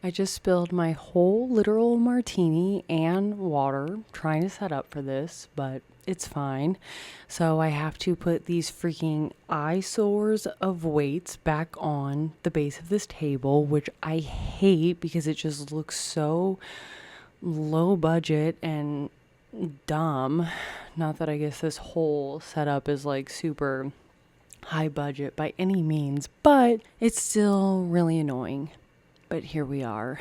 I just spilled my whole literal martini and water trying to set up for this, but it's fine. So I have to put these freaking eyesores of weights back on the base of this table, which I hate because it just looks so low budget and dumb. Not that I guess this whole setup is like super high budget by any means, but it's still really annoying. But here we are.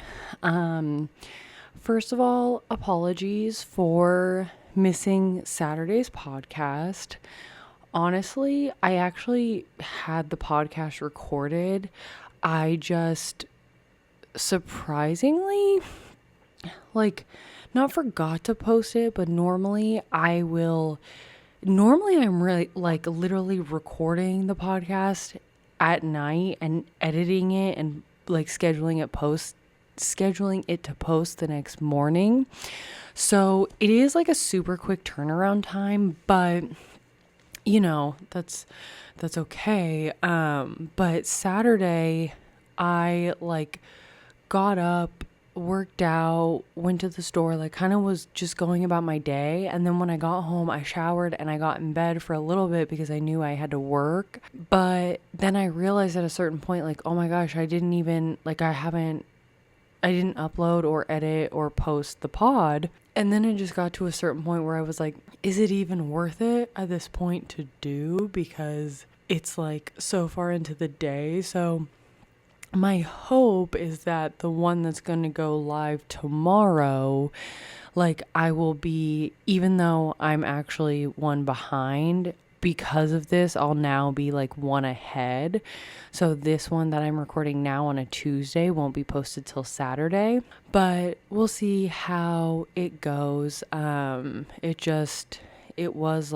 First of all, apologies for missing Saturday's podcast. Honestly, I actually had the podcast recorded. I just surprisingly, not forgot to post it, but normally I'm really literally recording the podcast at night and editing it and scheduling it to post the next morning. So it is like a super quick turnaround time, but that's okay. But Saturday I got up, worked out, went to the store, kind of was just going about my day. And then when I got home, I showered and I got in bed for a little bit because I knew I had to work. But then I realized at a certain point, oh my gosh, I didn't upload or edit or post the pod. And then it just got to a certain point where I was like, is it even worth it at this point to do? Because it's so far into the day. So my hope is that the one that's going to go live tomorrow, I will be, even though I'm actually one behind, because of this, I'll now be one ahead. So this one that I'm recording now on a Tuesday won't be posted till Saturday, but we'll see how it goes. It was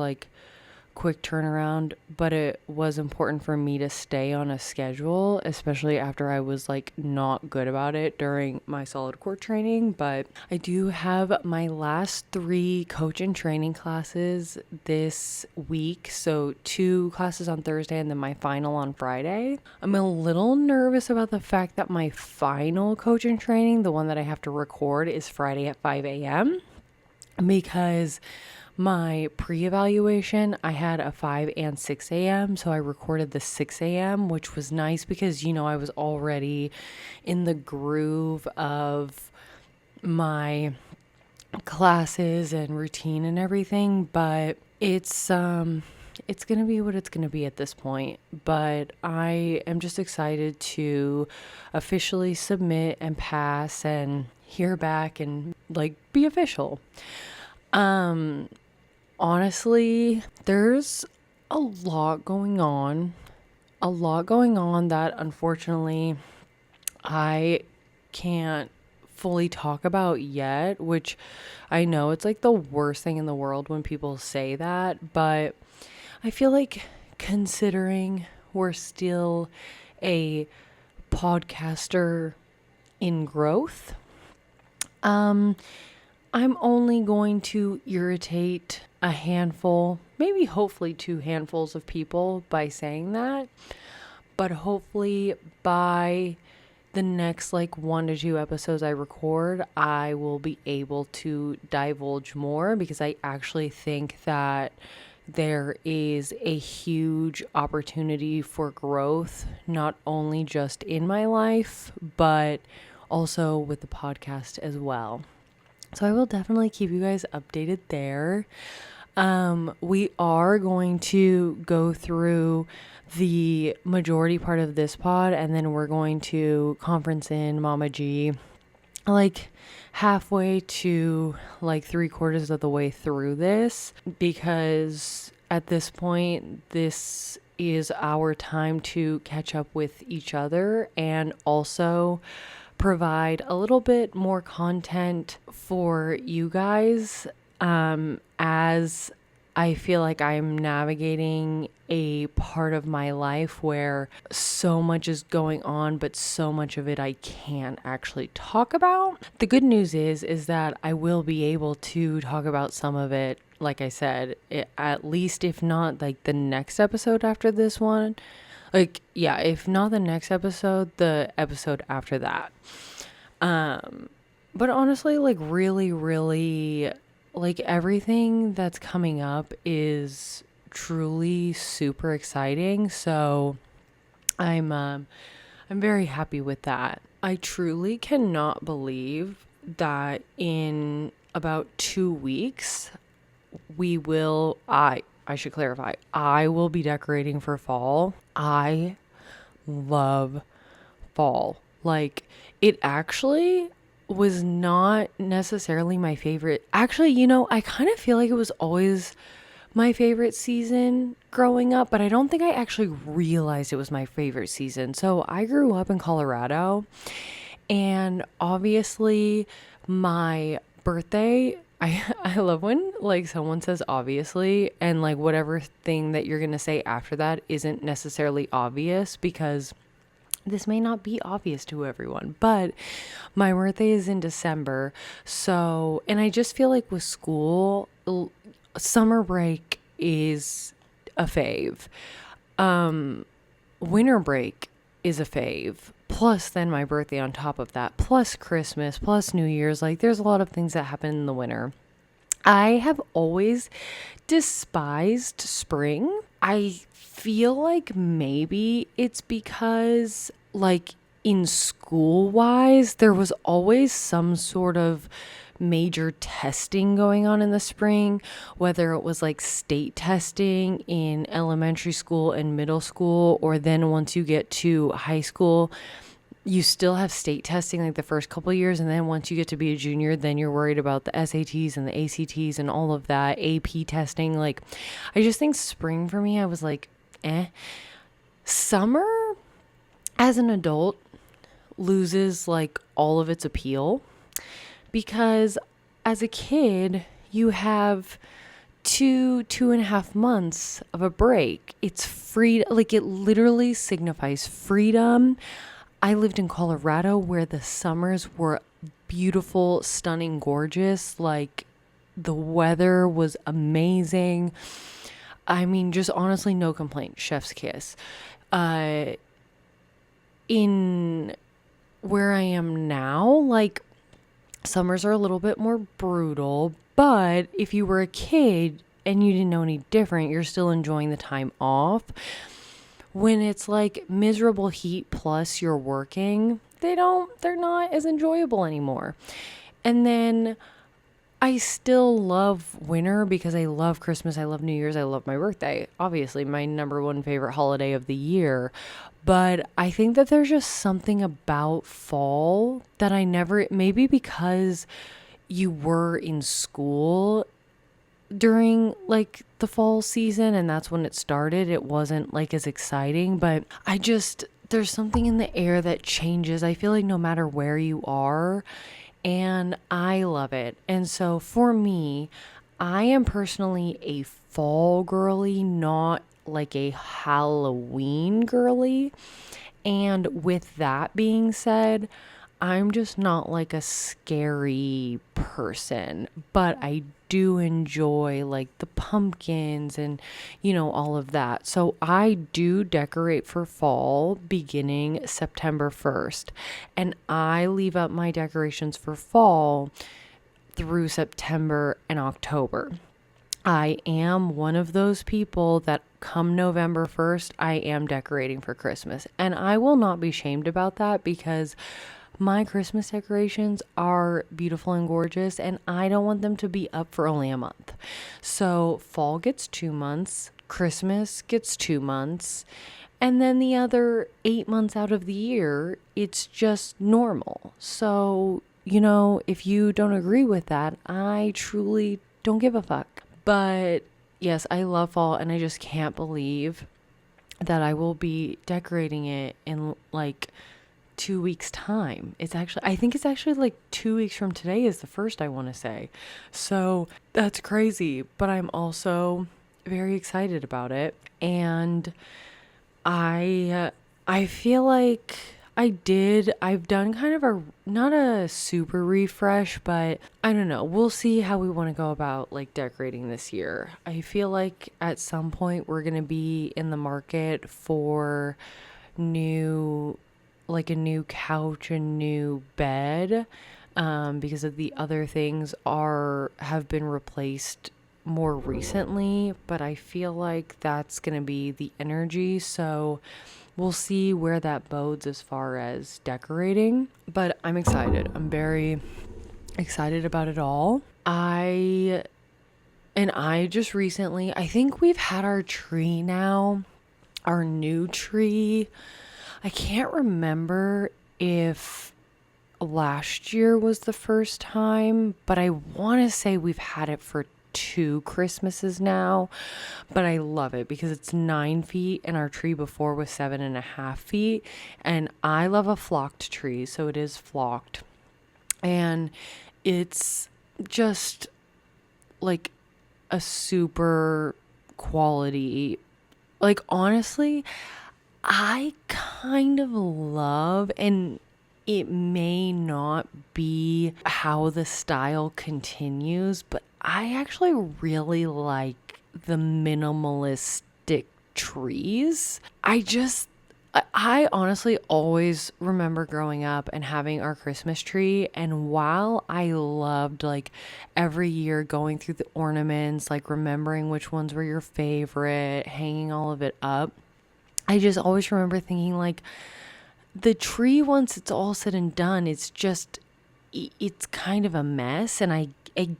quick turnaround, but it was important for me to stay on a schedule, especially after I was not good about it during my solid core training. But I do have my last 3 coach and training classes this week, so 2 classes on Thursday and then my final on Friday. I'm a little nervous about the fact that my final coach and training, the one that I have to record, is Friday at 5 a.m. because my pre-evaluation, I had a 5 and 6 a.m. So I recorded the 6 a.m., which was nice because, I was already in the groove of my classes and routine and everything. But it's going to be what it's going to be at this point. But I am just excited to officially submit and pass and hear back and be official. Honestly, there's a lot going on that unfortunately I can't fully talk about yet, which I know it's the worst thing in the world when people say that, but I feel considering we're still a podcaster in growth, I'm only going to irritate a handful, maybe hopefully 2 handfuls of people by saying that. But hopefully by the next 1 to 2 episodes I record, I will be able to divulge more, because I actually think that there is a huge opportunity for growth, not only just in my life, but also with the podcast as well. So I will definitely keep you guys updated there. We are going to go through the majority part of this pod, and then we're going to conference in Mama G halfway to 3/4 of the way through this, because at this point, this is our time to catch up with each other and also provide a little bit more content for you guys, as I feel I'm navigating a part of my life where so much is going on, but so much of it I can't actually talk about. The good news is that I will be able to talk about some of it, like I said, at least if not the next episode after this one. If not the next episode, the episode after that. But honestly, like really, really, like everything that's coming up is truly super exciting. So I'm I'm very happy with that. I truly cannot believe that in about 2 weeks we will I should clarify. I will be decorating for fall. I love fall. Like, it actually was not necessarily my favorite. Actually, I kind of feel like it was always my favorite season growing up, but I don't think I actually realized it was my favorite season. So I grew up in Colorado, and obviously my birthday, I love when like someone says obviously and like whatever thing that you're going to say after that isn't necessarily obvious, because this may not be obvious to everyone, but my birthday is in December. So, and I just feel like with school, summer break is a fave. Winter break is a fave. Plus, then my birthday on top of that, plus Christmas, plus New Year's. Like, there's a lot of things that happen in the winter. I have always despised spring. I feel like maybe it's because, like, in school wise, there was always some sort of major testing going on in the spring, whether it was like state testing in elementary school and middle school, or then once you get to high school, you still have state testing like the first couple of years, and then once you get to be a junior, then you're worried about the SATs and the ACTs and all of that AP testing. Like, I just think spring for me, I was like, eh. Summer as an adult loses like all of its appeal, because as a kid you have 2.5 months of a break. It's free, like it literally signifies freedom. I lived in Colorado where the summers were beautiful, stunning, gorgeous. Like, the weather was amazing. I mean, just honestly, no complaint. Chef's kiss. In where I am now, like, summers are a little bit more brutal, but if you were a kid and you didn't know any different, you're still enjoying the time off. When it's like miserable heat plus you're working, they're not as enjoyable anymore. And then I still love winter because I love Christmas, I love New Year's, I love my birthday. Obviously, my number one favorite holiday of the year. But I think that there's just something about fall that I never, maybe because you were in school during like the fall season and that's when it started, it wasn't like as exciting, but there's something in the air that changes. I feel like no matter where you are, and I love it. And so for me, I am personally a fall girly, not like a Halloween girly. And with that being said, I'm just not like a scary person, but I do enjoy like the pumpkins and, all of that. So I do decorate for fall beginning September 1st, and I leave up my decorations for fall through September and October. I am one of those people that come November 1st, I am decorating for Christmas. And I will not be shamed about that, because my Christmas decorations are beautiful and gorgeous, and I don't want them to be up for only a month. So fall gets 2 months, Christmas gets 2 months, and then the other 8 months out of the year, it's just normal. So, if you don't agree with that, I truly don't give a fuck. But yes, I love fall, and I just can't believe that I will be decorating it in like 2 weeks time. I think it's actually like 2 weeks from today is the first, I want to say. So that's crazy, but I'm also very excited about it. And I feel like I've done kind of not a super refresh, but I don't know. We'll see how we want to go about like decorating this year. I feel like at some point we're going to be in the market for new like a new couch, a new bed, because of the other things have been replaced more recently, but I feel like that's going to be the energy. So we'll see where that bodes as far as decorating, but I'm excited. I'm very excited about it all. I just recently, I think we've had our tree now, our new tree. I can't remember if last year was the first time, but I want to say we've had it for 2 Christmases now. But I love it because it's 9 feet and our tree before was 7.5 feet. And I love a flocked tree, so it is flocked. And it's just like a super quality, like honestly, I kind of love, and it may not be how the style continues, but I actually really like the minimalistic trees. I honestly always remember growing up and having our Christmas tree. And while I loved like every year going through the ornaments, like remembering which ones were your favorite, hanging all of it up, I just always remember thinking like the tree, once it's all said and done, it's kind of a mess. And I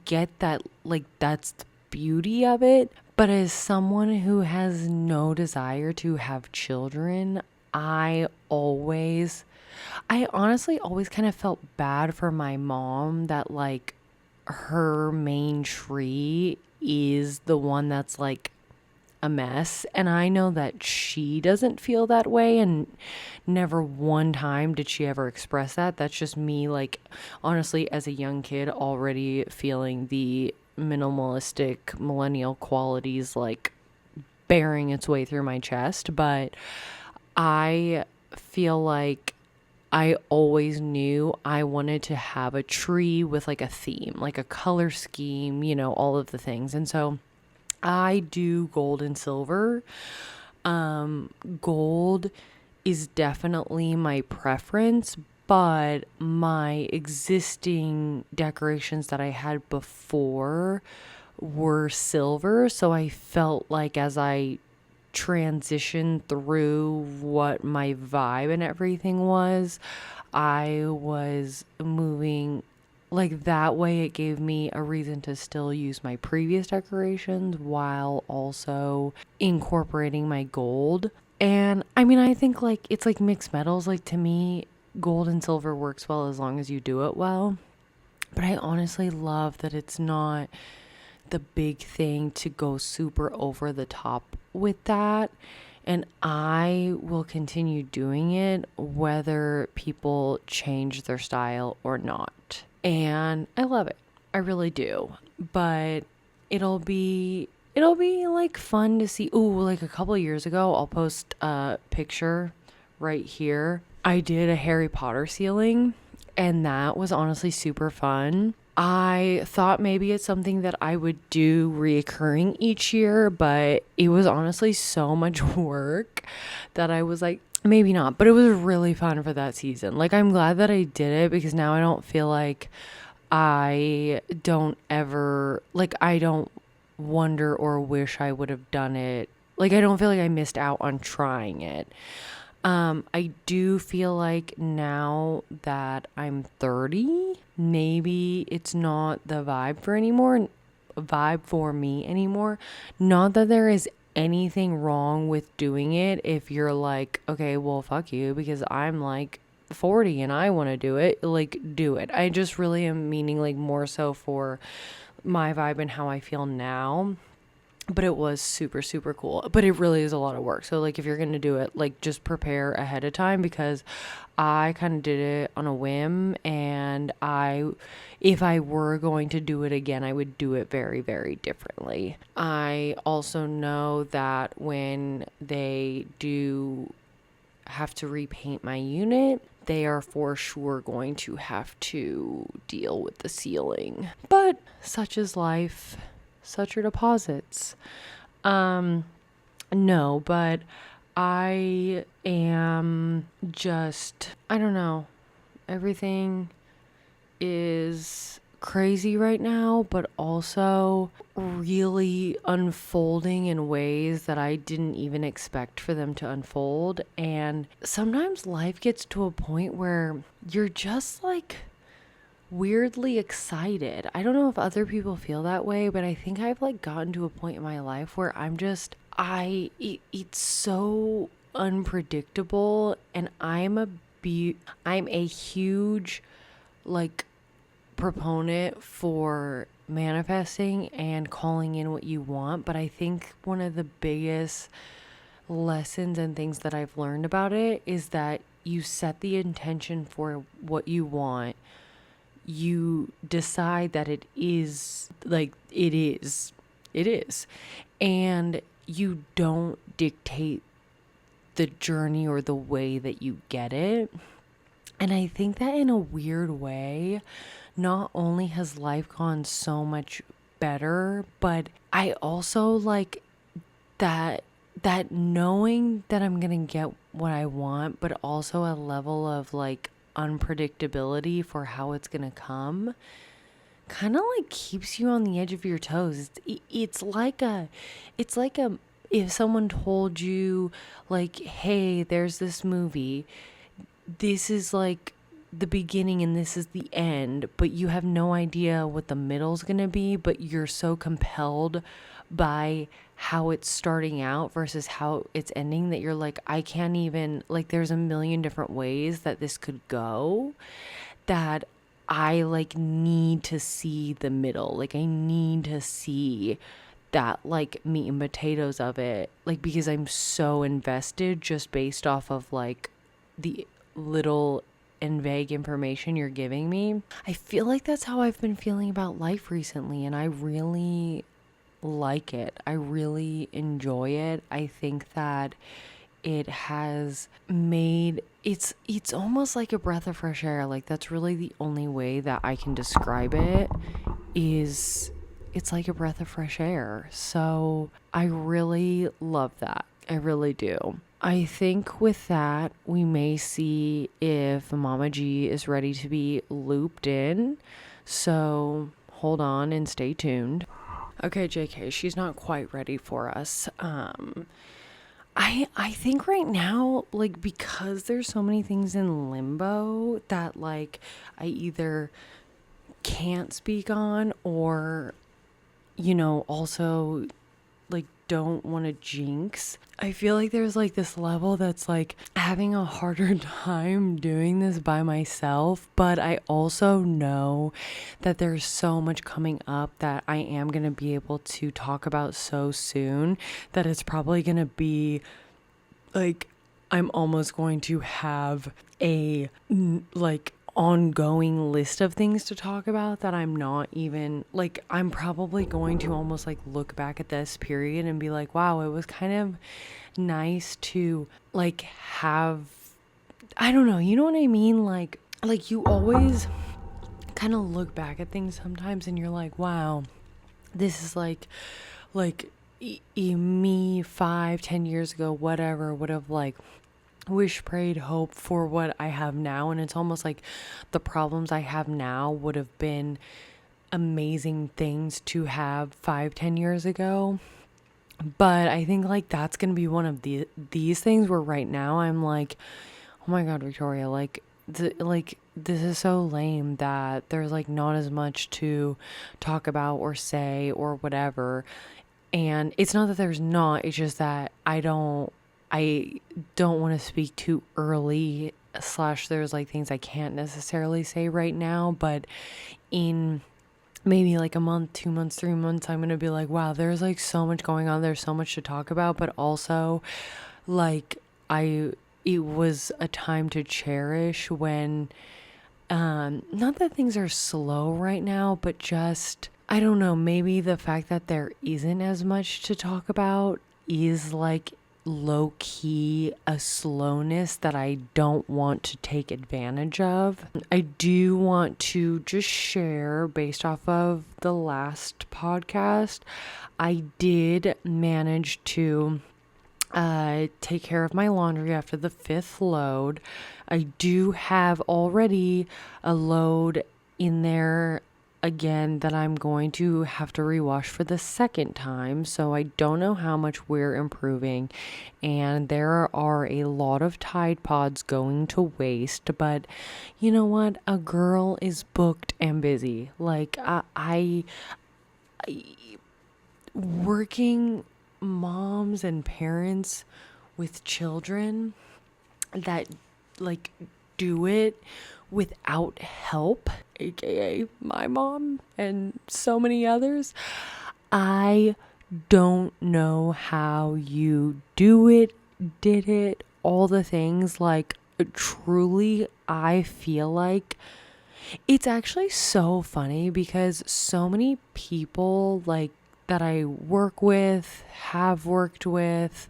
get that, like, that's the beauty of it. But as someone who has no desire to have children, I honestly always kind of felt bad for my mom that like her main tree is the one that's like a mess. And I know that she doesn't feel that way, and never one time did she ever express that. That's just me, like, honestly, as a young kid already feeling the minimalistic millennial qualities like bearing its way through my chest. But I feel like I always knew I wanted to have a tree with like a theme, like a color scheme, all of the things. And so I do gold and silver. Gold is definitely my preference, but my existing decorations that I had before were silver. So I felt like as I transitioned through what my vibe and everything was, I was moving like that way. It gave me a reason to still use my previous decorations while also incorporating my gold. And I mean, I think like it's like mixed metals. Like to me, gold and silver works well as long as you do it well. But I honestly love that it's not the big thing to go super over the top with that. And I will continue doing it whether people change their style or not. And I love it. I really do. But it'll be like fun to see. Ooh, like a couple of years ago, I'll post a picture right here. I did a Harry Potter ceiling, and that was honestly super fun. I thought maybe it's something that I would do reoccurring each year, but it was honestly so much work that I was like, maybe not. But it was really fun for that season. Like, I'm glad that I did it because now I don't feel like I don't wonder or wish I would have done it. Like, I don't feel like I missed out on trying it. I do feel like now that I'm 30, maybe it's not the vibe for me anymore. Not that there is anything wrong with doing it if you're like, okay, well, fuck you, because I'm like 40 and I want to do it. Like, do it. I just really am meaning like more so for my vibe and how I feel now. But it was super, super cool. But it really is a lot of work. So, like, if you're going to do it, like, just prepare ahead of time, because I kind of did it on a whim. And if I were going to do it again, I would do it very, very differently. I also know that when they do have to repaint my unit, they are for sure going to have to deal with the ceiling. But such is life. Such are deposits. No, but I am just, I don't know, everything is crazy right now, but also really unfolding in ways that I didn't even expect for them to unfold. And sometimes life gets to a point where you're just like weirdly excited. I don't know if other people feel that way, but I think I've like gotten to a point in my life where it's so unpredictable, and I'm a huge like proponent for manifesting and calling in what you want, but I think one of the biggest lessons and things that I've learned about it is that you set the intention for what you want. You decide that it is like it is, and you don't dictate the journey or the way that you get it. And I think that in a weird way, not only has life gone so much better, but I also like that knowing that I'm gonna get what I want, but also a level of like unpredictability for how it's gonna come, kind of like keeps you on the edge of your toes. It's like a if someone told you like, hey, there's this movie, this is like the beginning and this is the end, but you have no idea what the middle's gonna be, but you're so compelled by how it's starting out versus how it's ending that you're like, I can't even, like, there's a million different ways that this could go, that I like need to see the middle. Like, I need to see that like meat and potatoes of it, like, because I'm so invested just based off of like the little and vague information you're giving me. I feel like that's how I've been feeling about life recently, and I really like it. I really enjoy it. I think that it has made it's almost like a breath of fresh air. Like, that's really the only way that I can describe it, is it's like a breath of fresh air. So I really love that. I really do. I think with that, we may see if Mama G is ready to be looped in. So hold on and stay tuned. Okay, JK, she's not quite ready for us. I think right now, like, because there's so many things in limbo that like I either can't speak on, or also like don't want to jinx. I feel like there's like this level that's like having a harder time doing this by myself, but I also know that there's so much coming up that I am going to be able to talk about so soon that it's probably going to be like I'm almost going to have a like ongoing list of things to talk about that I'm not even like, I'm probably going to almost like look back at this period and be like, wow, it was kind of nice to like have, I don't know, you know what I mean? Like you always kind of look back at things sometimes and you're like, wow, this is like me 5-10 years ago, whatever, would have like wish, prayed, hope for what I have now. And it's almost like the problems I have now would have been amazing things to have 5-10 years ago. But I think like that's gonna be one of these things where right now I'm like, oh my god, Victoria, like this is so lame that there's like not as much to talk about or say or whatever. And it's not that there's not, it's just that I don't want to speak too early, / there's like things I can't necessarily say right now, but in maybe like a month, 2 months, 3 months, I'm going to be like, wow, there's like so much going on. There's so much to talk about, but also like it was a time to cherish when, not that things are slow right now, but just, I don't know, maybe the fact that there isn't as much to talk about is like low key a slowness that I don't want to take advantage of. I do want to just share, based off of the last podcast, I did manage to take care of my laundry after the fifth load. I do have already a load in there again that I'm going to have to rewash for the second time. So I don't know how much we're improving. And there are a lot of Tide Pods going to waste. But you know what? A girl is booked and busy. Like, working moms and parents with children that like do it without help, aka my mom and so many others. I don't know how you do it, did it, all the things. Like, truly, I feel like it's actually so funny because so many people like that I work with, have worked with,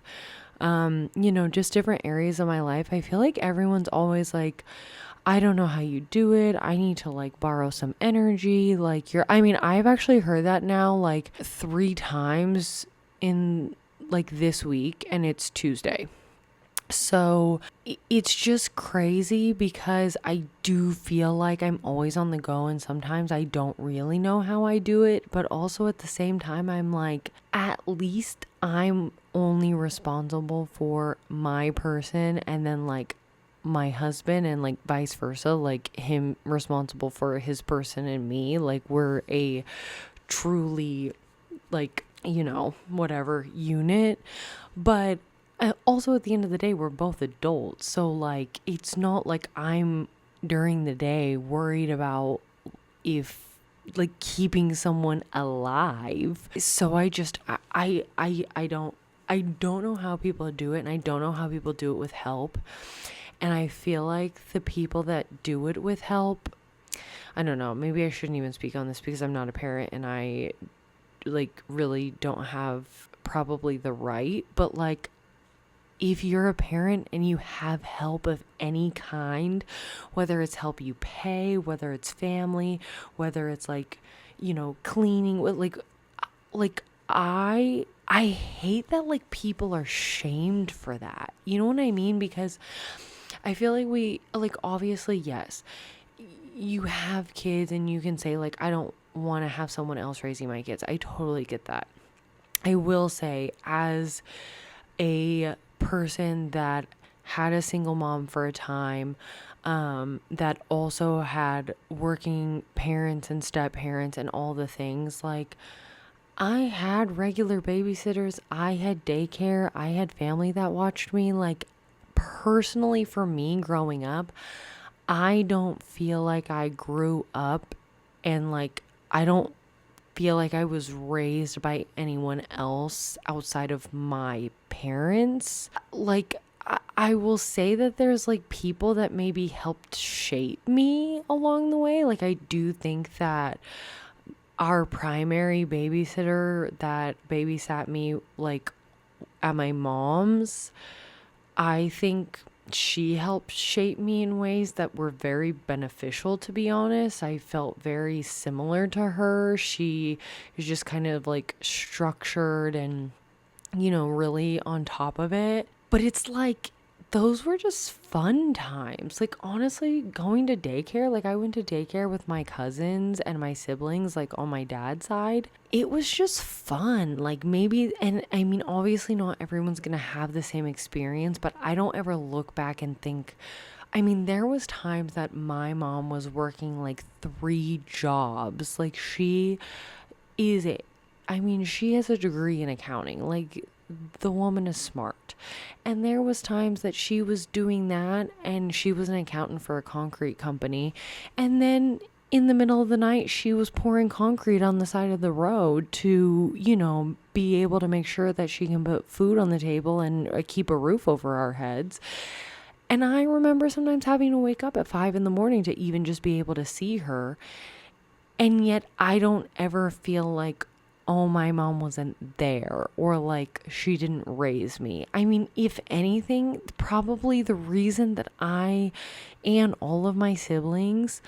just different areas of my life. I feel like everyone's always like, I don't know how you do it. I need to like borrow some energy. Like I've actually heard that now like 3 times in like this week, and it's Tuesday. So it's just crazy because I do feel like I'm always on the go, and sometimes I don't really know how I do it. But also at the same time, I'm like, at least I'm only responsible for my person, and then like my husband, and like vice versa, like him responsible for his person and me. Like we're a truly like, whatever unit. But also at the end of the day, we're both adults. So like, it's not like I'm during the day worried about if like keeping someone alive. So I don't know how people do it, and I don't know how people do it with help. And I feel like the people that do it with help, I don't know, maybe I shouldn't even speak on this because I'm not a parent and I like really don't have probably the right, but like, if you're a parent and you have help of any kind, whether it's help you pay, whether it's family, whether it's like, cleaning, like I hate that like people are shamed for that. You know what I mean? Because I feel like we like, obviously, yes, you have kids and you can say like, I don't want to have someone else raising my kids. I totally get that. I will say, as a person that had a single mom for a time, that also had working parents and step parents and all the things, like I had regular babysitters, I had daycare, I had family that watched me. Like, personally, for me growing up, I don't feel like I grew up and like, I don't feel like I was raised by anyone else outside of my parents. Like, I will say that there's like people that maybe helped shape me along the way. Like, I do think that our primary babysitter that babysat me like at my mom's, I think she helped shape me in ways that were very beneficial, to be honest. I felt very similar to her. She is just kind of like structured and, really on top of it. But it's like, those were just fun times. Like, honestly, going to daycare, like I went to daycare with my cousins and my siblings, like on my dad's side. It was just fun. Like, maybe, and I mean, obviously not everyone's gonna have the same experience, but I don't ever look back and think, I mean, there was times that my mom was working like 3 jobs. Like, is it, I mean, she has a degree in accounting. Like, the woman is smart. And there was times that she was doing that, and she was an accountant for a concrete company. And then in the middle of the night, she was pouring concrete on the side of the road to, be able to make sure that she can put food on the table and keep a roof over our heads. And I remember sometimes having to wake up at 5 a.m. to even just be able to see her. And yet I don't ever feel like, oh, my mom wasn't there, or like she didn't raise me. I mean, if anything, probably the reason that I and all of my siblings,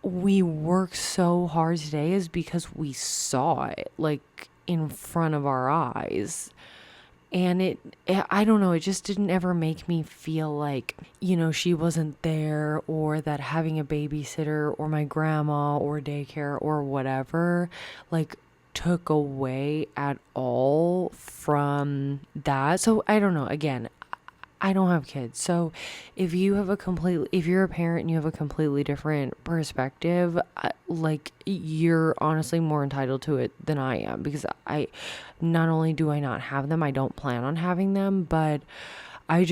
we work so hard today is because we saw it like in front of our eyes. And I don't know, it just didn't ever make me feel like, she wasn't there, or that having a babysitter or my grandma or daycare or whatever, like, took away at all from that. So I don't know. Again, I don't have kids. So if you're a parent and you have a completely different perspective, like, you're honestly more entitled to it than I am, because not only do I not have them, I don't plan on having them, but I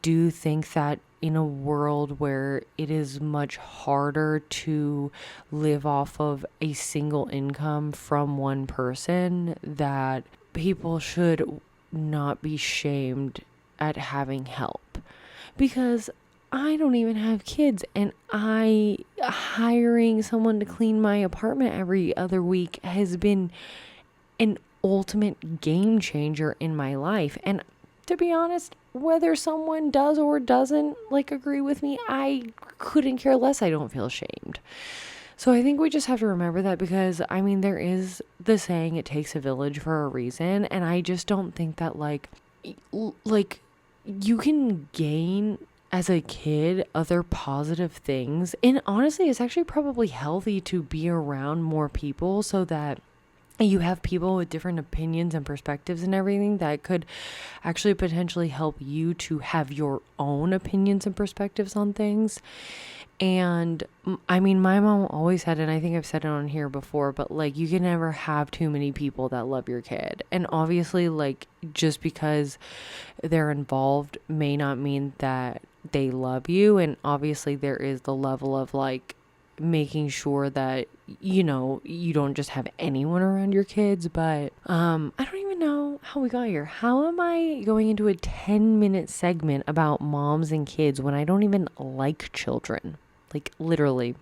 do think that in a world where it is much harder to live off of a single income from one person, that people should not be shamed at having help, because I don't even have kids, and I hiring someone to clean my apartment every other week has been an ultimate game changer in my life. And to be honest, whether someone does or doesn't like agree with me, I couldn't care less. I don't feel shamed. So I think we just have to remember that, because I mean, there is the saying, it takes a village for a reason, and I just don't think that, like you can gain as a kid other positive things. And honestly, it's actually probably healthy to be around more people, so that you have people with different opinions and perspectives and everything, that could actually potentially help you to have your own opinions and perspectives on things. And I mean, my mom always said, and I think I've said it on here before, but like, you can never have too many people that love your kid. And obviously, like, just because they're involved may not mean that they love you. And obviously, there is the level of like making sure that, you don't just have anyone around your kids. But I don't even know how we got here. How am I going into a 10-minute segment about moms and kids when I don't even like children? Like, literally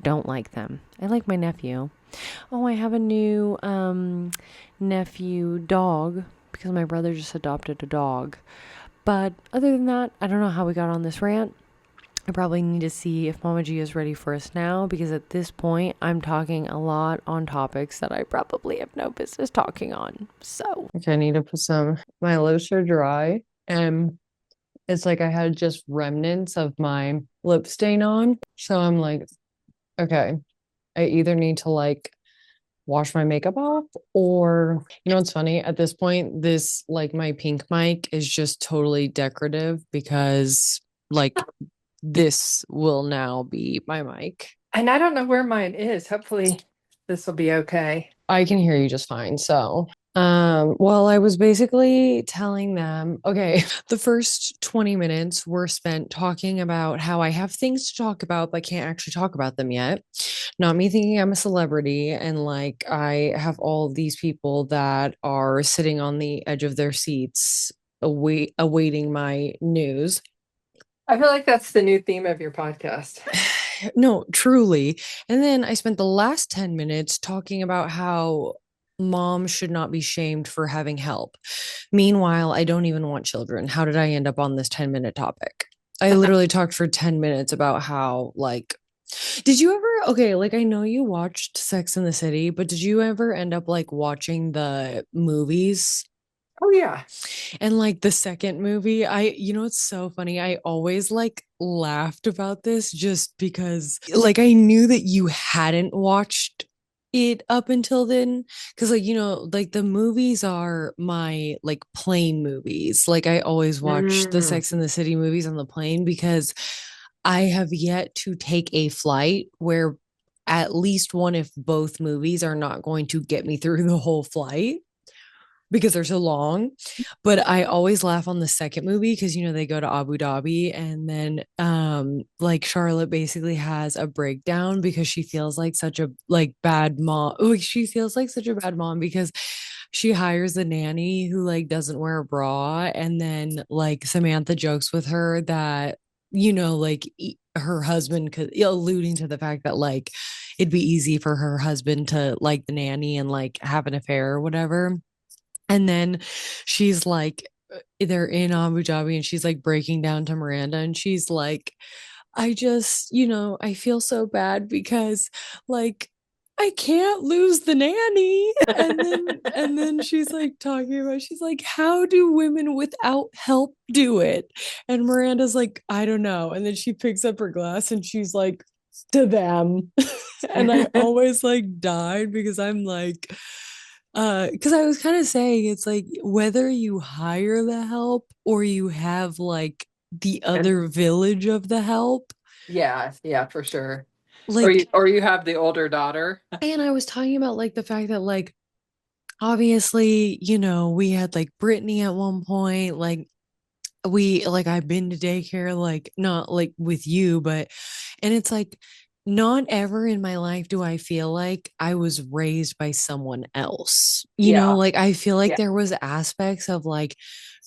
don't like them. I like my nephew. Oh, I have a new nephew dog, because my brother just adopted a dog. But other than that, I don't know how we got on this rant. I probably need to see if Mama G is ready for us now, because at this point I'm talking a lot on topics that I probably have no business talking on. So, okay, I need to put my lips are dry, and it's like I had just remnants of my lip stain on. So I'm like, okay, I either need to like wash my makeup off, or it's funny at this point, this like my pink mic is just totally decorative, because like this will now be my mic. And I don't know where mine is. Hopefully, this will be okay. I can hear you just fine. So, well, I was basically telling them, okay, the first 20 minutes were spent talking about how I have things to talk about, but can't actually talk about them yet. Not me thinking I'm a celebrity and like I have all these people that are sitting on the edge of their seats awaiting my news. I feel like that's the new theme of your podcast. No, truly. And then I spent the last 10 minutes talking about how mom should not be shamed for having help. Meanwhile, I don't even want children. How did I end up on this 10-minute topic? I literally talked for 10 minutes about how, like, did you ever, okay, like, I know you watched Sex in the City, but did you ever end up like watching the movies? Oh, yeah. And like the second movie, it's so funny. I always like laughed about this just because like I knew that you hadn't watched it up until then. Cause like, like the movies are my like plane movies. Like I always watch the Mm. Sex and the City movies on the plane, because I have yet to take a flight where at least one, if both movies are not going to get me through the whole flight because they're so long. But I always laugh on the second movie because they go to Abu Dhabi, and then like Charlotte basically has a breakdown because she feels like such a like bad mom. Like she feels like such a bad mom because she hires a nanny who like doesn't wear a bra, and then like Samantha jokes with her that like her husband could, alluding to the fact that like it'd be easy for her husband to like the nanny and like have an affair or whatever. And then she's like, they're in Abu Dhabi, and she's like breaking down to Miranda, and she's like, I just, I feel so bad because like I can't lose the nanny. And then she's like talking about, she's like, how do women without help do it? And Miranda's like, I don't know. And then she picks up her glass and she's like, to them. And I always like died because I'm like, because I was kind of saying it's like whether you hire the help or you have like the And other village of the help, yeah, yeah, for sure. like, Or you have the older daughter. and I was talking about like the fact that like obviously, we had like Brittany at one point, like we like I've been to daycare, like not like with you, but and it's like not ever in my life do I feel like I was raised by someone else. Yeah, Like I feel like yeah, there was aspects of like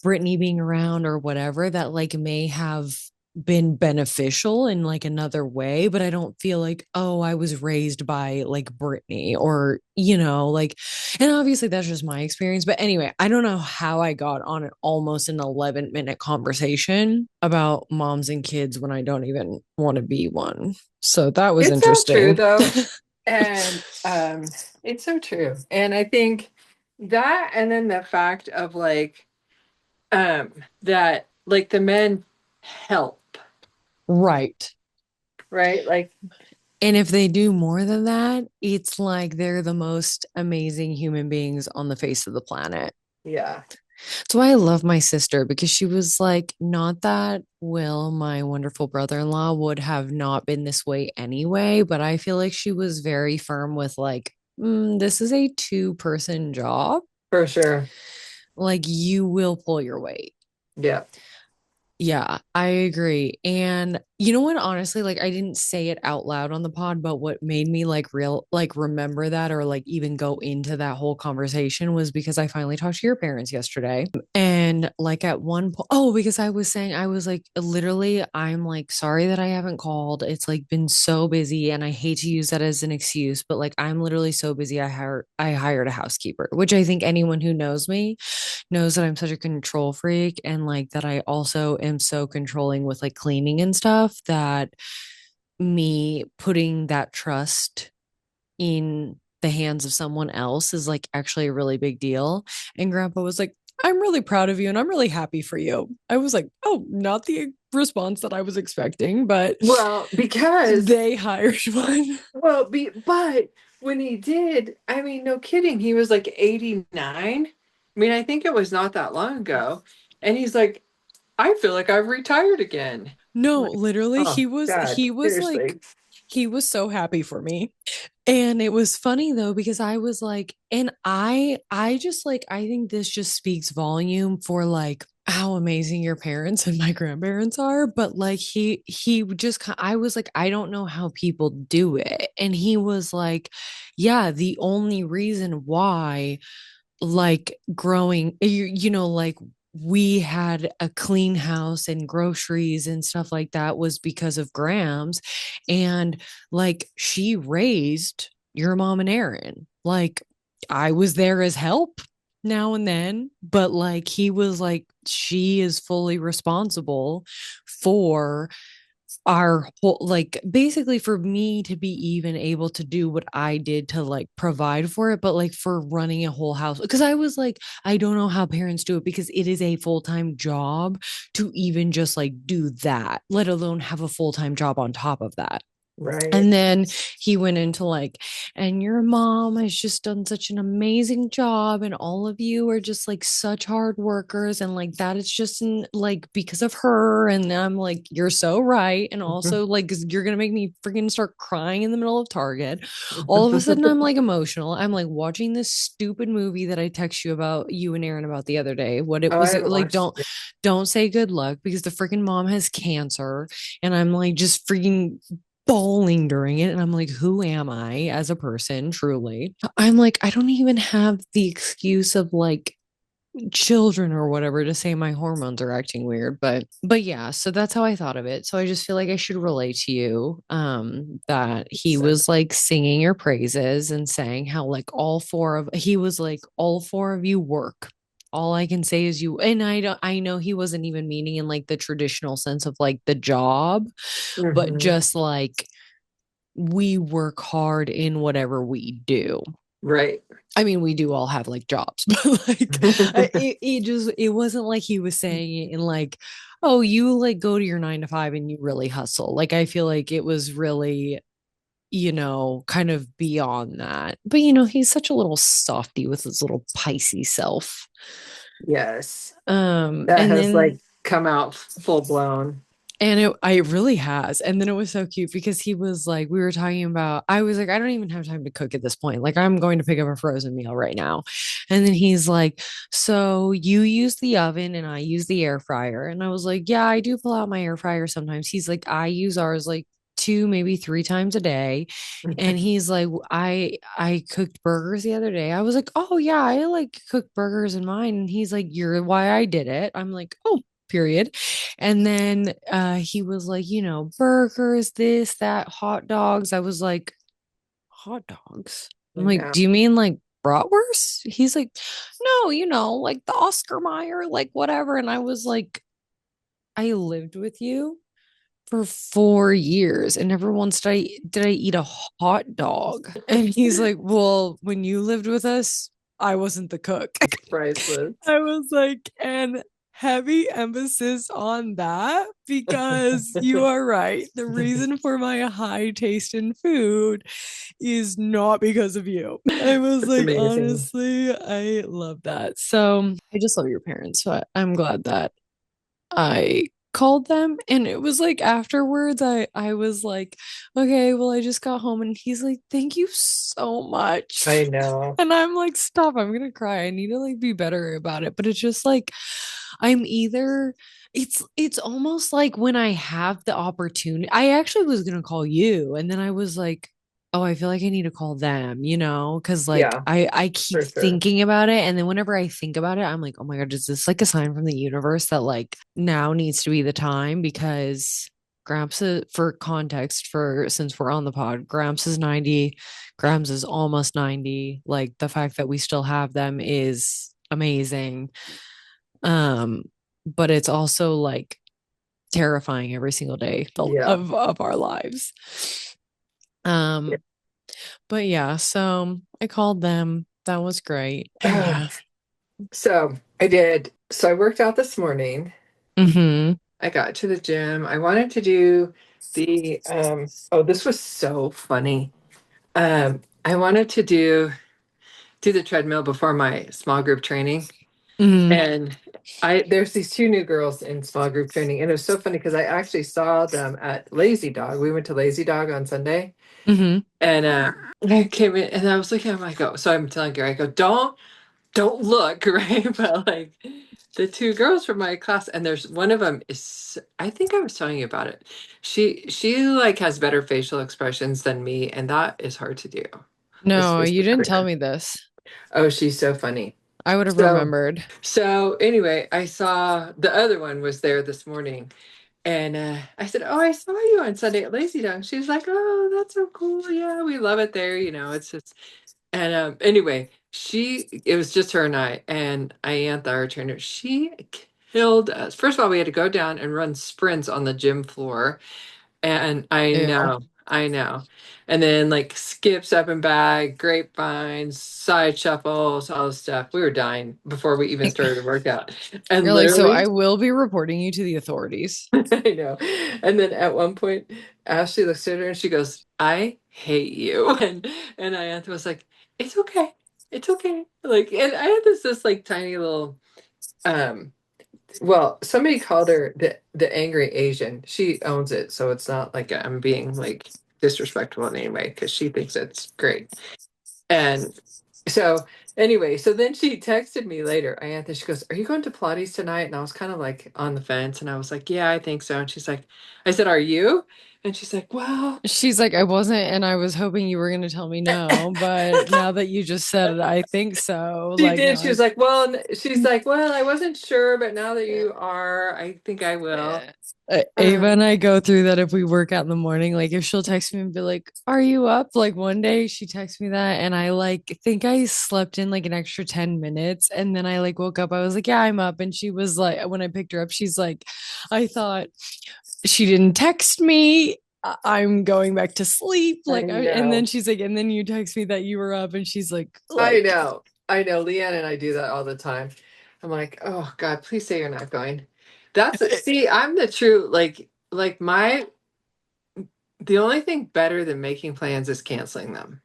Brittany being around or whatever that like may have been beneficial in like another way, but I don't feel like, oh, I was raised by like Brittany or, like, and obviously that's just my experience. But anyway, I don't know how I got on an almost an 11-minute conversation about moms and kids when I don't even want to be one. So that was it's so true interesting. though. And it's so true. And I think that, and then the fact of like that like the men help, Right. right? Like, And if they do more than that, it's like they're the most amazing human beings on the face of the planet. yeah, That's why I love my sister because she was like, not that Will, my wonderful brother in law, would have not been this way anyway, but I feel like she was very firm with like, this is a two-person job. for sure. Like, you will pull your weight. Yeah. Yeah, I agree. And you know what? Honestly, like I didn't say it out loud on the pod, but what made me like like remember that or like even go into that whole conversation was because I finally talked to your parents yesterday. And like at one point, oh, because I was saying, I was like, literally, I'm like, sorry that I haven't called. It's like been so busy and I hate to use that as an excuse, but like I'm literally so busy. I hired a housekeeper, which I think anyone who knows me knows that I'm such a control freak and like that I also am so controlling with like cleaning and stuff that me putting that trust in the hands of someone else is like actually a really big deal. And grandpa was like, I'm really proud of you and I'm really happy for you. I was like, oh, not the response that I was expecting, but Well, because they hired one. but when he did, I mean, no kidding, he was like 89. I mean, I think it was not that long ago. And he's like, I feel like I've retired again. I'm No, like, literally, oh he was God, he was like seriously. he was so happy for me. And it was funny though because I was like, and I just like I think this just speaks volume for like how amazing your parents and my grandparents are, but like he just I was like I don't know how people do it. And he was like, yeah, the only reason why like growing like we had a clean house and groceries and stuff like that was because of Grams. And like she raised your mom and Aaron. Like I was there as help now and then, but like he was like, she is fully responsible for our whole like basically for me to be even able to do what I did to like provide for it, but like for running a whole house. Because I was like, I don't know how parents do it because it is a full-time job to even just like do that, let alone have a full-time job on top of that. Right. And then he went into like, and your mom has just done such an amazing job, and all of you are just like such hard workers, and like that is just like because of her. And I'm like, you're so right. And also, like, you're gonna make me freaking start crying in the middle of Target. All of a sudden, I'm like emotional. I'm like watching this stupid movie that I text you about, you and Aaron about the other day. What it Oh, I was, it haven't like, watched don't it. don't say good luck because the freaking mom has cancer, and I'm like just freaking bawling during it. And I'm like, who am I as a person? Truly. I'm like, I don't even have the excuse of like children or whatever to say my hormones are acting weird. But yeah, so that's how I thought of it. So I just feel like I should relate to you that he So, was like singing your praises and saying how like he was like all four of you work. All I can say is you, and I know he wasn't even meaning in like the traditional sense of like the job, but mhm. just like we work hard in whatever we do. Right. I mean, we do all have like jobs, but like it just it wasn't like he was saying it in like, oh, you like go to your 9 to 5 and you really hustle. Like I feel like it was really, kind of beyond that. But he's such a little softy with his little Pisces self. Yes. That And has like then come out full blown. And it really has. And then it was so cute because he was like, we were talking about, I was like, I don't even have time to cook at this point. Like, I'm going to pick up a frozen meal right now. And then he's like, so you use the oven and I use the air fryer. And I was like, yeah, I do pull out my air fryer sometimes. He's like, I use ours like two, maybe three times a day. And he's like, I cooked burgers the other day. I was like, oh yeah, I like cook burgers in mine. And he's like, you're why I did it. I'm like, oh, period. And then he was like, burgers, this, that, hot dogs. I was like, hot dogs? I'm like, Yeah. do you mean like bratwurst? He's like, no, like the Oscar Mayer, like whatever. And I was like, I lived with you for 4 years and never once did I eat a hot dog. And he's like, well, when you lived with us, I wasn't the cook. It's priceless. I was like, and heavy emphasis on that because you are right. The reason for my high taste in food is not because of you. I was It's like, amazing. honestly, I love that. So I just love your parents. So I'm glad that I called them and it was like afterwards I was like, okay, well I just got home and he's like, thank you so I much. know. And I'm like, stop, I'm gonna cry. I need to like be better about it. But it's just like I'm either it's almost like when I have the opportunity. I actually was gonna call you and then I was like, oh, I feel like I need to call them, because like Yeah, I keep for sure. thinking about it. And then whenever I think about it, I'm like, oh my God, is this like a sign from the universe that like now needs to be the time? Because Gramps, for context, for since we're on the pod, Gramps is 90, Gramps is almost 90. Like the fact that we still have them is amazing. Um, but it's also like terrifying every single day Yeah. of our lives. Yeah. Um, but yeah, so I called them. That was great. And yeah. So I did. So I worked out this morning. Mm-hmm. I got to the gym. I wanted to do the oh, this was so funny. I wanted to do the treadmill before my small group training. Mm-hmm. And I there's these two new girls in small group training, and it was so funny because I actually saw them at Lazy Dog. We went to Lazy Dog on Sunday, Mm-hmm. and I came in and I was looking. I'm like, oh, so I'm telling Gary, I go, don't look, right? But like the two girls from my class, and there's one of them is I think I was telling you about it. She like has better facial expressions than me, and that is hard to do. It's No, just you didn't tell rare. me this. Oh, she's so funny. I would have So remembered. so anyway, I saw the other one was there this morning. And I said, "Oh, I saw you on Sunday at Lazy Dog." She's like, "Oh, that's so cool. Yeah, we love it there. It's just." And anyway, it was just her and Iantha, our trainer. She killed us. First of all, we had to go down and run sprints on the gym floor. And Ew. I know. And then like skips up and back, grapevines, side shuffles, all this stuff. We were dying before we even started the workout. And You're like, so literally, I will be reporting you to the authorities. I know. And then at one point, Ashley looks at her and she goes, "I hate you." And Iantha was like, "It's okay. It's okay." Like, and I had this like tiny little um well, somebody called her the angry Asian. She owns it, so it's not like I'm being like disrespectful in any way because she thinks it's great. And so anyway, so then she texted me later, Iantha, she goes, "Are you going to Pilates tonight?" And I was kind of like on the fence and I was like, "Yeah, I think so." And she's like, I said, "Are you?" And she's like, "Well, She's like, I wasn't, and I was hoping you were going to tell me no, but now that you just said it, I think so. she Like, did." now She was like, "Well," she's like, "Well, I wasn't sure, but now that you are, I think I will." yeah. Ava Um, and I go through that if we work out in the morning. Like, if she'll text me and be like, "Are you up?" Like, one day she texted me that, and I like think I slept in like an extra 10 minutes. And then I like woke up. I was like, "Yeah, I'm up." And she was like, when I picked her up, she's like, I thought she didn't text me. I'm going back to sleep. I And then know. she's like, and then you text me that you were up, and she's I know. I know. Leanne and I do that all the time. I'm like, oh God, please say you're not going. That's see, I'm the true like my the only thing better than making plans is canceling them.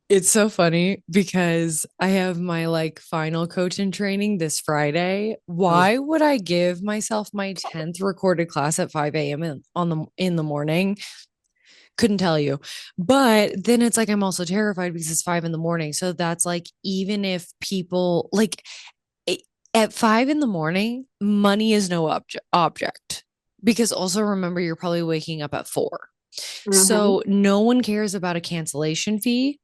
it's so funny because I have my final coaching training this Friday. Ugh. Why would I give myself my 10th recorded class at 5 a.m. In the morning? Couldn't tell you. But then it's like I'm also terrified because it's 5 in the morning. So that's like even if people it, at 5 in the morning, money is no object. Because also remember you're probably waking up at 4. Hmm. So no one cares about a cancellation fee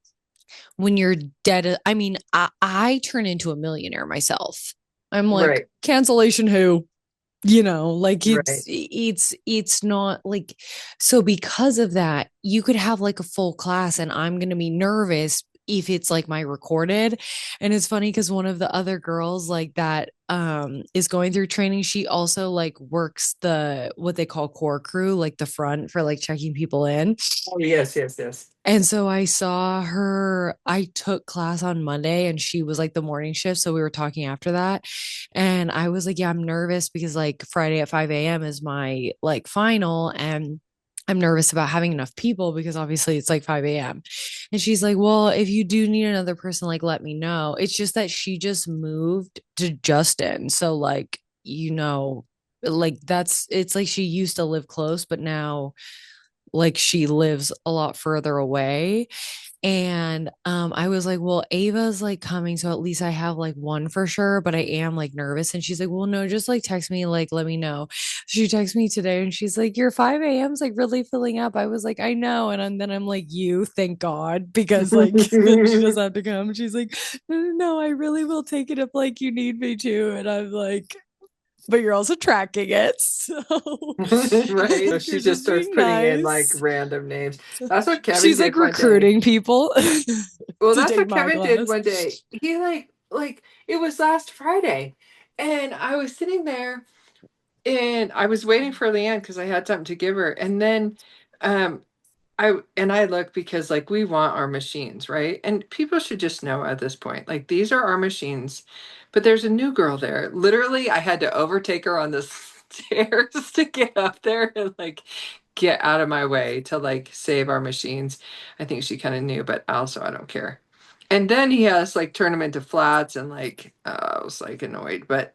when you're dead. I mean, I turn into a millionaire myself. I'm like, Right. cancellation who? Right. It's not like, so because of that you could have like a full class and I'm going to be nervous if it's like my recorded. And it's funny because one of the other girls like that is going through training, she also like works the what they call core crew, like the front for like checking people in. Oh yes, yes, yes. And so I saw her, I took class on Monday and she was like the morning shift. So we were talking after that. And I was like, yeah, I'm nervous because like Friday at 5 a.m. is my like final. And I'm nervous about having enough people because obviously it's like 5 a.m. And she's like, well, if you do need another person, like let me know. It's just that she just moved to Justin. So like that's it's like she used to live close, but now like she lives a lot further away. And I was like, well, Ava's like coming, so at least I have like one for sure, but I am like nervous. And she's like, well, no, just like text me, like let me know. She texted me today and she's like, your 5 a.m. is like really filling up. I was like, I know. Then I'm like, you thank God, because like then she doesn't have to come. She's like, no, no, no, I really will take it if like you need me to. And I'm like, but you're also tracking it. So Right. So like she you're just just starts being putting in like nice. random names. That's what Kevin She's like did one day. recruiting people Well, to that's take what my Kevin did class. one day. He like it was last Friday. And I was sitting there and I was waiting for Leanne because I had something to give her. And then um I look because like we want our machines, right? And people should just know at this point, like these are our machines. But there's a new girl there. Literally, I had to overtake her on the stairs to get up there and like get out of my way to like save our machines. I think she kind of knew, but also I don't care. And then he has like turn them into flats and like I was like annoyed, but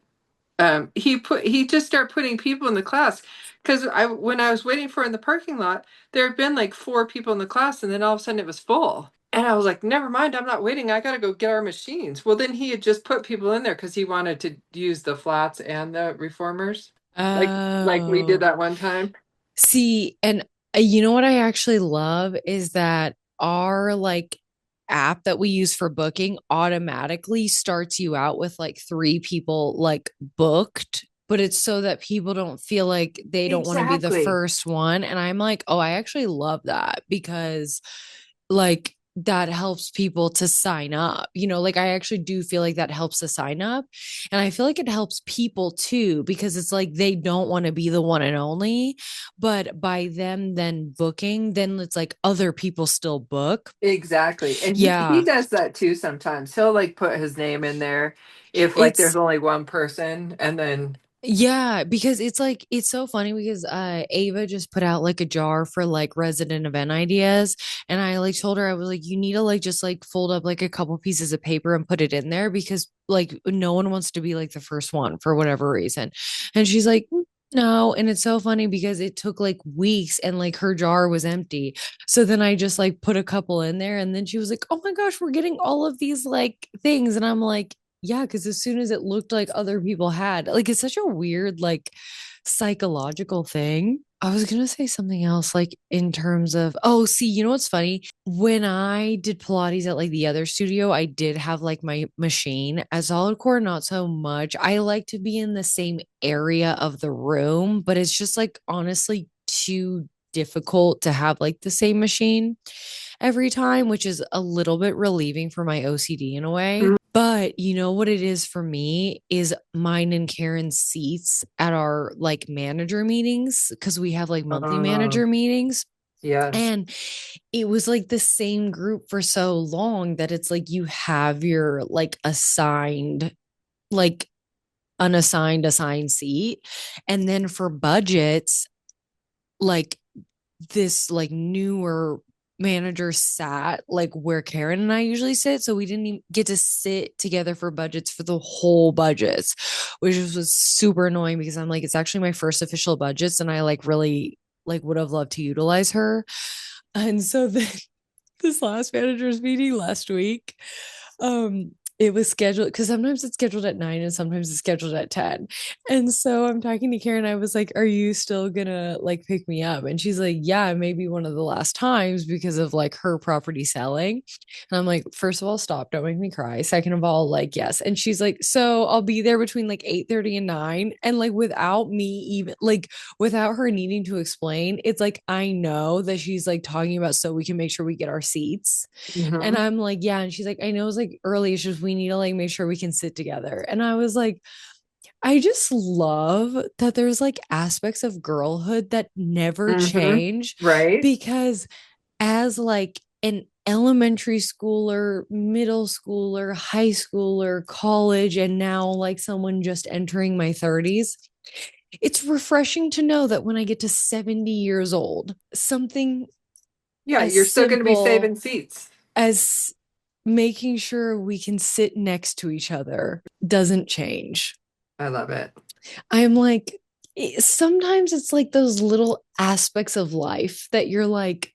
he just started putting people in the class because I when I was waiting for her in the parking lot, there had been like 4 people in the class, and then all of a sudden it was full. And I was like, never mind, I'm not waiting. I gotta go get our machines. Well, then he had just put people in there because he wanted to use the flats and the reformers, like we did Oh, that one time. see, and you know what I actually love is that our like app that we use for booking automatically starts you out with like 3 people like booked, but it's so that people don't feel like they don't want to be the Exactly. first one. And I'm like, oh, I actually love that because like that helps people to sign up. Like I actually do feel like that helps to sign up. And I feel like it helps people too, because it's like they don't want to be the one and only. But by them then booking, then it's like other people still book. Exactly. And he Yeah. does that too sometimes. He'll like put his name in there if like there's It's only one person and then Yeah, because it's like it's so funny because Ava just put out like a jar for like resident event ideas, and I like told her, I was like, you need to like just like fold up like a couple pieces of paper and put it in there because like no one wants to be like the first one for whatever reason. And she's like, no. And it's so funny because it took like weeks and like her jar was empty. So then I just like put a couple in there, and then she was like, oh my gosh, we're getting all of these like things. And I'm like, yeah, because as soon as it looked like other people had, like, it's such a weird, like, psychological thing. I was gonna say something else, like, in terms of, oh, see, you know what's funny? When I did Pilates at like the other studio, I did have like my machine at solid core, not so much. I like to be in the same area of the room, but it's just like honestly too difficult to have like the same machine every time, which is a little bit relieving for my OCD in a way. But you know what it is for me is mine and Karen's seats at our like manager meetings because we have like monthly Oh, manager meetings. yes. And it was like the same group for so long that it's like you have your like assigned, like assigned seat. And then for budgets, like this like newer manager sat like where Karen and I usually sit. So we didn't even get to sit together for budgets for the whole budgets, which was super annoying because I'm like, it's actually my first official budgets and I like really like would have loved to utilize her. And so then this last managers meeting last week, it was scheduled because sometimes it's scheduled at 9 and sometimes it's scheduled at 10. And so I'm talking to Karen. I was like, are you still gonna like pick me up? And she's like, yeah, maybe one of the last times because of like her property selling. And I'm like, first of all, stop, don't make me cry. Second of all, like, yes. And she's like, so I'll be there between like 8:30 and 9. And like without me even like without her needing to explain, it's like I know that she's like talking about so we can make sure we get our seats. And Hmm. I'm like, yeah. And she's like, I know it's like early. It's just we need to like make sure we can sit together. And I was like, I just love that there's like aspects of girlhood that never Hmm. change Right? because as like an elementary schooler, middle schooler, high schooler, college, and now like someone just entering my 30s, it's refreshing to know that when I get to 70 years old, something Yeah, as you're still going to be simple saving seats. as making sure we can sit next to each other doesn't change. I love it. I'm like, sometimes it's like those little aspects of life that you're like,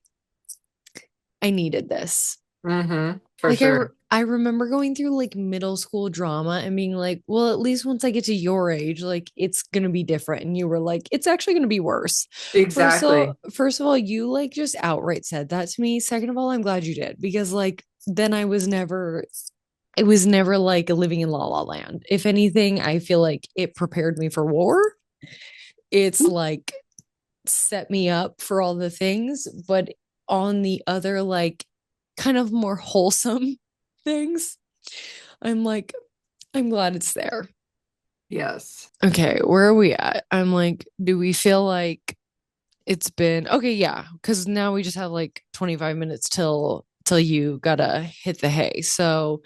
I needed this. For Like sure. I remember going through like middle school drama and being like, well, at least once I get to your age, like it's gonna be different. And you were like, it's actually gonna be worse. Exactly. First of all, you like just outright said that to me. Second of all, I'm glad you did because like then I was never it was never like living in la la land. If anything, I feel like it prepared me for war. It's like set me up for all the things, but on the other like kind of more wholesome things, I'm like, I'm glad it's there. Yes. Okay, where are we at? I'm like, do we feel like it's been okay? Yeah, because now we just have like 25 minutes till you gotta hit the hay. So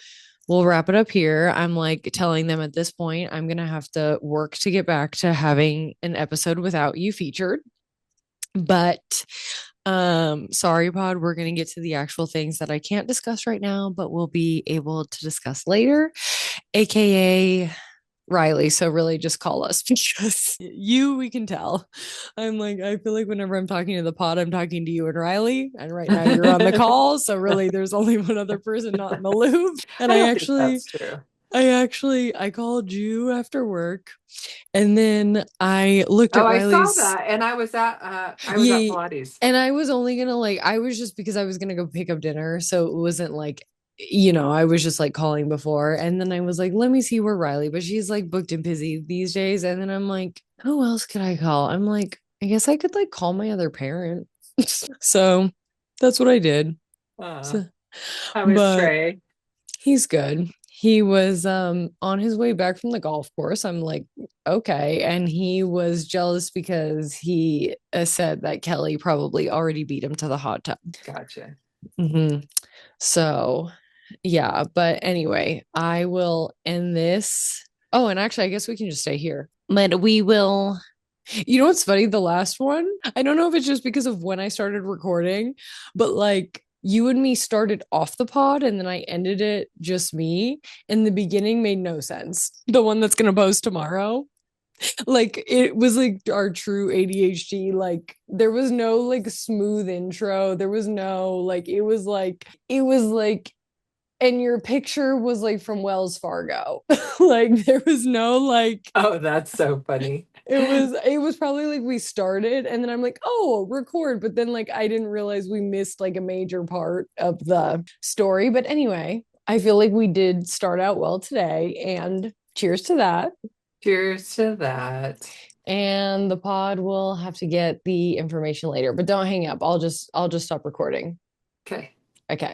we'll wrap it up here. I'm like telling them at this point, I'm gonna have to work to get back to having an episode without you featured. But sorry, Pod, we're gonna get to the actual things that I can't discuss right now, but we'll be able to discuss later, aka Riley. So really just call us because you we can tell. I'm like, I feel like whenever I'm talking to the pod, I'm talking to you and Riley. And right now you're on the I call. So really there's only one other person not in the loop. And don't think that's true. I called you after work and then I looked Oh, at I saw Riley's. that, and I was at Yeah. Pilates. And I was only gonna like, I was just because I was gonna go pick up dinner. So it wasn't like, you know, I was just like calling before. And then I was like, let me see where Riley, but she's like booked and busy these days. And then I'm like, who else could I call? I'm like, I guess I could like call my other parent. So that's what I did. Uh, So, how is but Trey? he's good. He was on his way back from the golf course. I'm like, okay. And he was jealous because he said that Kelly probably already beat him to the hot tub. Gotcha. Hmm. So, yeah. But anyway, I will end this. Oh, and actually, I guess we can just stay here. But we will. You know what's funny? The last one, I don't know if it's just because of when I started recording, but like you and me started off the pod and then I ended it just me. And the beginning made no sense. The one that's going to post tomorrow. Like it was like our true ADHD. Like there was no like smooth intro. There was no like, it was like, and your picture was like from Wells Fargo. Like there was no like, Oh, that's so funny. it was probably like we started and then I'm like, oh, record. But then like I didn't realize we missed like a major part of the story. But anyway, I feel like we did start out well today and cheers to that. Cheers to that. And the pod will have to get the information later, but don't hang up. I'll just stop recording. Okay. Okay.